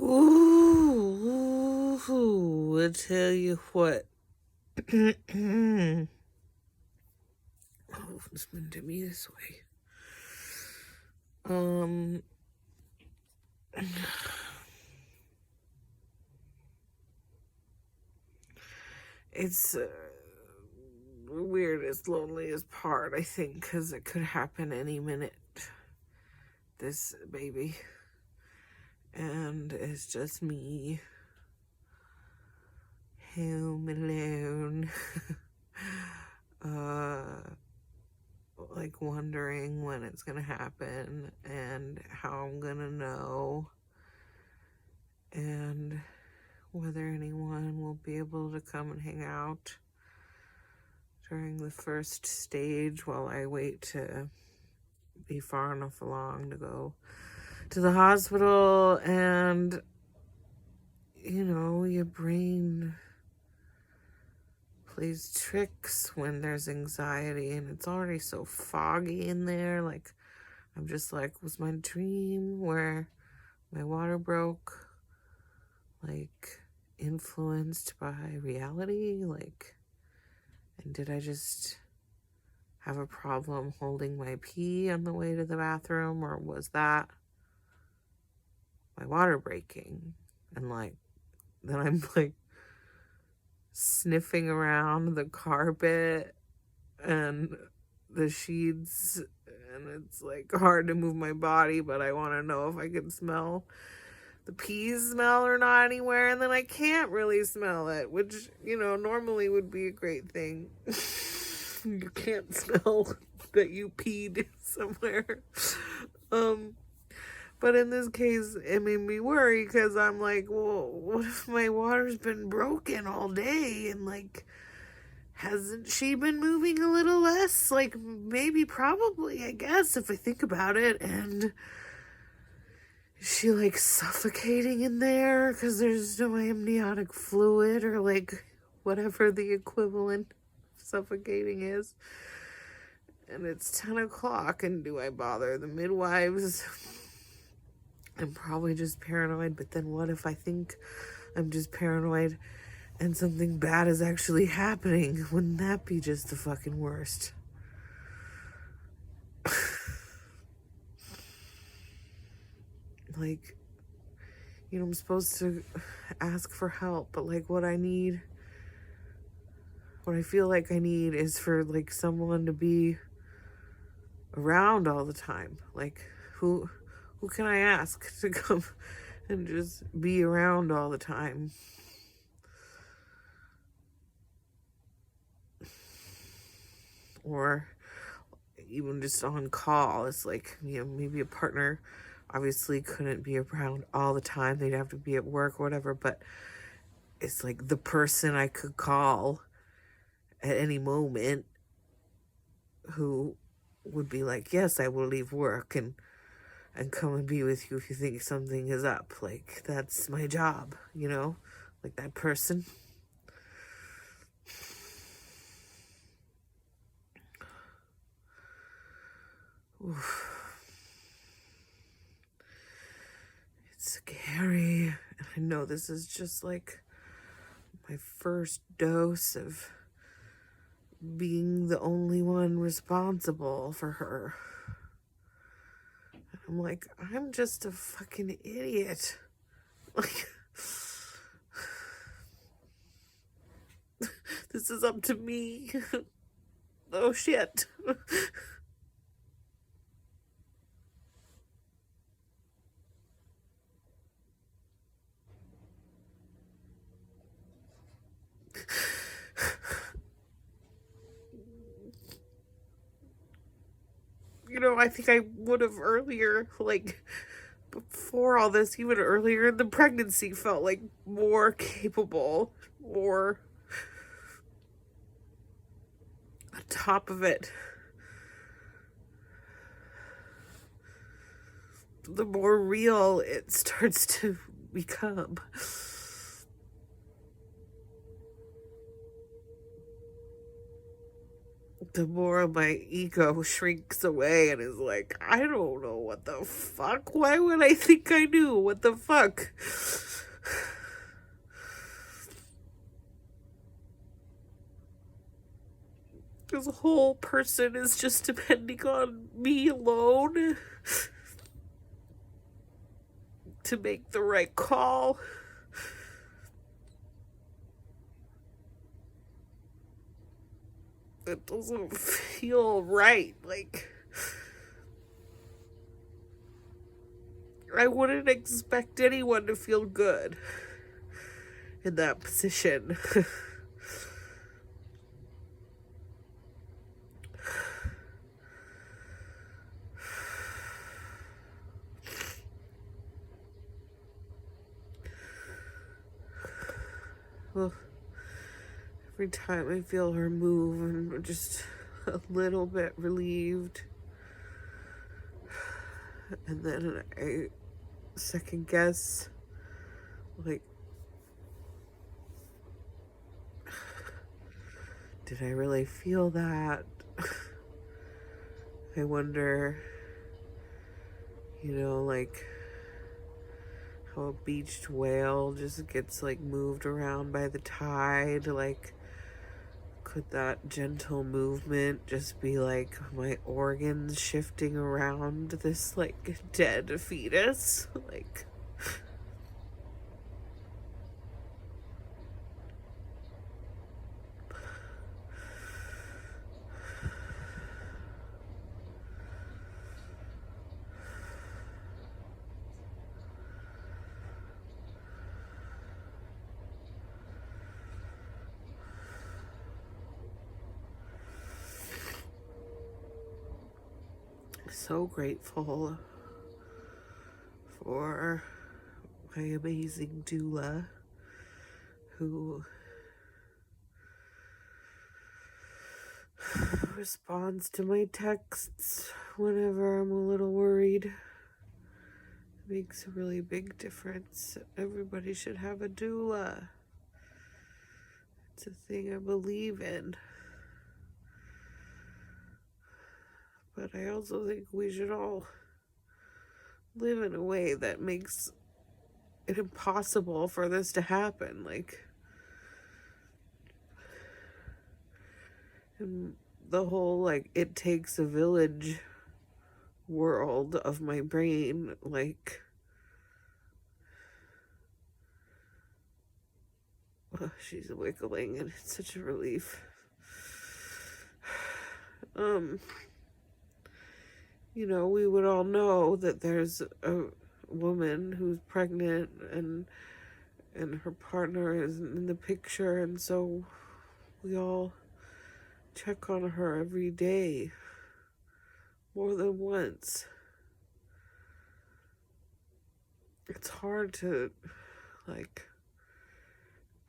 Ooh, I tell you what. Oh, it's meant to be this way. It's the weirdest, loneliest part, I think, because it could happen any minute. This baby. And it's just me. Home alone. Like wondering when it's gonna happen and how I'm gonna know, and whether anyone will be able to come and hang out during the first stage while I wait to be far enough along to go to the hospital. And you know, your brain plays tricks when there's anxiety, and it's already so foggy in there. Like, I'm just like, was my dream where my water broke, like, influenced by reality? Like, and did I just have a problem holding my pee on the way to the bathroom, or was that my water breaking? And like, then I'm like sniffing around the carpet and the sheets, and it's like hard to move my body, but I want to know if I can smell the pee smell or not anywhere, and then I can't really smell it, which, you know, normally would be a great thing. You can't smell that you peed somewhere. But in this case, it made me worry, because I'm like, well, what if my water's been broken all day, and like, hasn't she been moving a little less? Like, maybe, probably, I guess, if I think about it. And is she like suffocating in there because there's no amniotic fluid, or like whatever the equivalent of suffocating is? And it's 10 o'clock, and do I bother the midwives? I'm probably just paranoid, but then what if I think I'm just paranoid and something bad is actually happening? Wouldn't that be just the fucking worst? Like, you know, I'm supposed to ask for help, but like, what I feel like I need is for like someone to be around all the time. Like, who can I ask to come and just be around all the time? Or even just on call. It's like, you know, maybe a partner obviously couldn't be around all the time. They'd have to be at work or whatever, but it's like the person I could call at any moment who would be like, yes, I will leave work and come and be with you if you think something is up. Like, that's my job, you know? Like, that person. Oof. It's scary. I know this is just like my first dose of being the only one responsible for her. I'm like, I'm just a fucking idiot. Like, this is up to me. Oh shit. You know, I think I would have earlier, like, before all this, even earlier in the pregnancy, felt like more capable, more on top of it. The more real it starts to become. the more my ego shrinks away and is like, I don't know what the fuck. Why would I think I knew? What the fuck? This whole person is just depending on me alone to make the right call. It doesn't feel right. Like, I wouldn't expect anyone to feel good in that position. Well, every time I feel her move, I'm just a little bit relieved. And then I second guess, like, did I really feel that? I wonder, like how a beached whale just gets like moved around by the tide. Like, could that gentle movement just be like my organs shifting around this like dead fetus? Like, so grateful for my amazing doula who responds to my texts whenever I'm a little worried. It makes a really big difference. Everybody should have a doula. It's a thing I believe in. But I also think we should all live in a way that makes it impossible for this to happen. Like, and the whole, like, it takes a village world of my brain, like, she's wiggling and it's such a relief. We would all know that there's a woman who's pregnant and her partner is in the picture, and so we all check on her every day, more than once. It's hard to, like,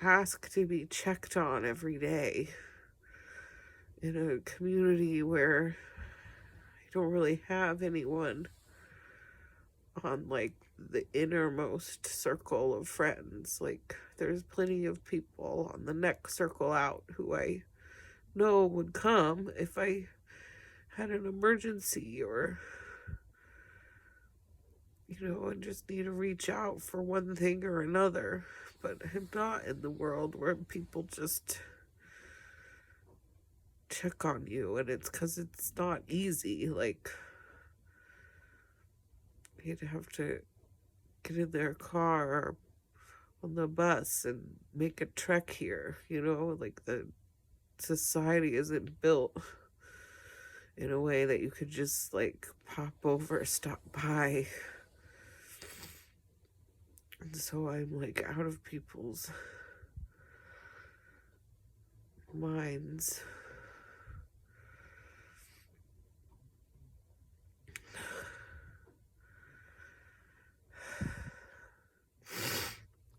ask to be checked on every day in a community where I don't really have anyone on, like, the innermost circle of friends. Like, there's plenty of people on the next circle out who I know would come if I had an emergency, or I just need to reach out for one thing or another. But I'm not in the world where people just check on you, and it's because it's not easy. Like, you'd have to get in their car or on the bus and make a trek here, like the society isn't built in a way that you could just like pop over, stop by. And so I'm like out of people's minds.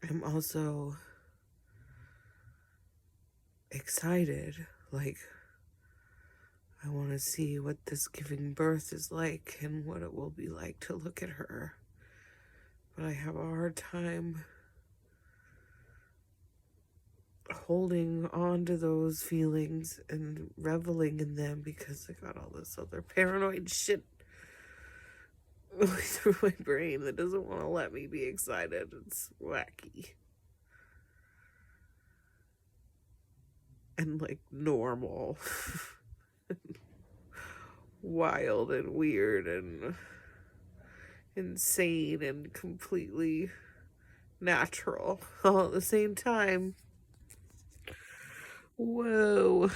I'm also excited. Like, I want to see what this giving birth is like and what it will be like to look at her. But I have a hard time holding on to those feelings and reveling in them because I got all this other paranoid shit going through my brain that doesn't want to let me be excited. It's wacky. And like normal. Wild and weird and insane and completely natural all at the same time. Whoa.